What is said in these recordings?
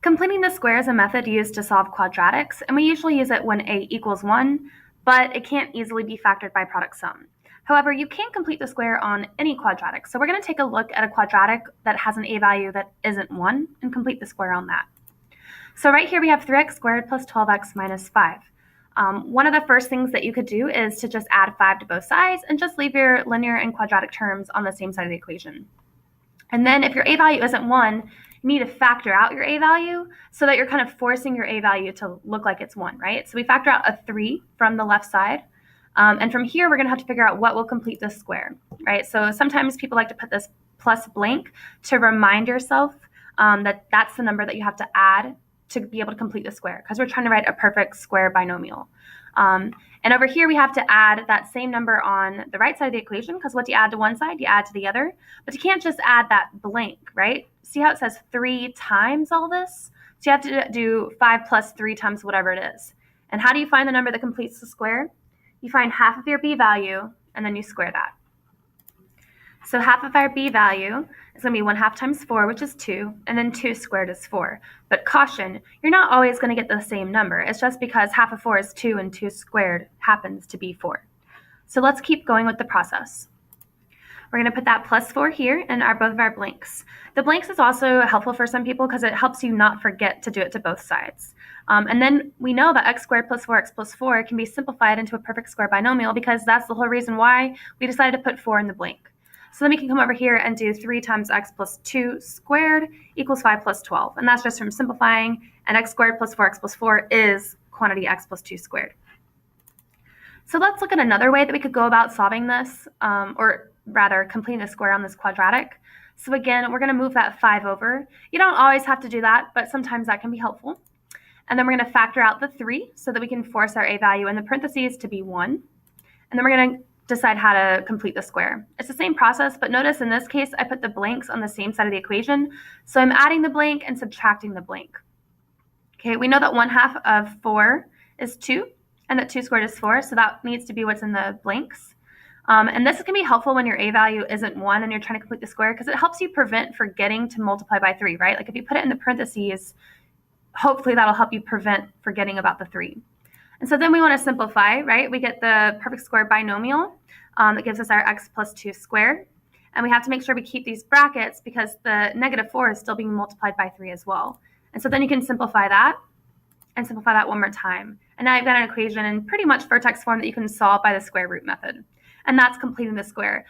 Completing the square is a method used to solve quadratics, and we usually use it when a equals 1, but it can't easily be factored by product sum. However, you can complete the square on any quadratic. So we're going to take a look at a quadratic that has an a value that isn't 1 and complete the square on that. So right here we have 3x squared plus 12x minus 5. One of the first things that you could do is to just add 5 to both sides and just leave your linear and quadratic terms on the same side of the equation. And then if your a value isn't 1, you need to factor out your a value so that you're kind of forcing your a value to look like it's 1, right? So we factor out a 3 from the left side. And from here, we're going to have to figure out what will complete this square, right? So sometimes people like to put this plus blank to remind yourself that that's the number that you have to add to be able to complete the square, because we're trying to write a perfect square binomial. And over here, we have to add that same number on the right side of the equation, because what do you add to one side, you add to the other. But you can't just add that blank, right? See how it says 3 times all this? So you have to do 5 plus 3 times whatever it is. And how do you find the number that completes the square? You find half of your b value, and then you square that. So half of our b value is going to be 1/2 times 4, which is 2, and then 2 squared is 4. But caution, you're not always going to get the same number. It's just because half of 4 is 2 and 2 squared happens to be 4. So let's keep going with the process. We're going to put that plus 4 here and both of our blanks. The blanks is also helpful for some people because it helps you not forget to do it to both sides. And then we know that x squared plus 4x plus 4 can be simplified into a perfect square binomial, because that's the whole reason why we decided to put 4 in the blank. So then we can come over here and do 3 times x plus 2 squared equals 5 plus 12. And that's just from simplifying, and x squared plus 4x plus 4 is quantity x plus 2 squared. So let's look at another way that we could go about solving this, or rather completing the square on this quadratic. So again, we're going to move that 5 over. You don't always have to do that, but sometimes that can be helpful. And then we're going to factor out the 3 so that we can force our a value in the parentheses to be 1. And then we're going to decide how to complete the square. It's the same process, but notice in this case, I put the blanks on the same side of the equation. So I'm adding the blank and subtracting the blank. Okay, we know that 1/2 of 4 is 2, and that 2 squared is 4, so that needs to be what's in the blanks. And this can be helpful when your a value isn't 1 and you're trying to complete the square, because it helps you prevent forgetting to multiply by 3, right? Like if you put it in the parentheses, hopefully that'll help you prevent forgetting about the 3. And so then we want to simplify, right? We get the perfect square binomial that gives us our x plus 2 squared. And we have to make sure we keep these brackets because the negative 4 is still being multiplied by 3 as well. And so then you can simplify that and simplify that one more time. And now you've got an equation in pretty much vertex form that you can solve by the square root method. And that's completing the square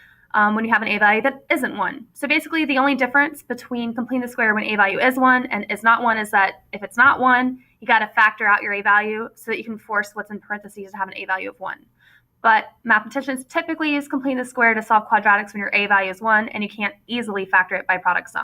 when you have an a value that isn't 1. So basically the only difference between completing the square when a value is 1 and is not 1 is that if it's not 1, you got to factor out your a value so that you can force what's in parentheses to have an a value of 1. But mathematicians typically use completing the square to solve quadratics when your a value is 1 and you can't easily factor it by product sum.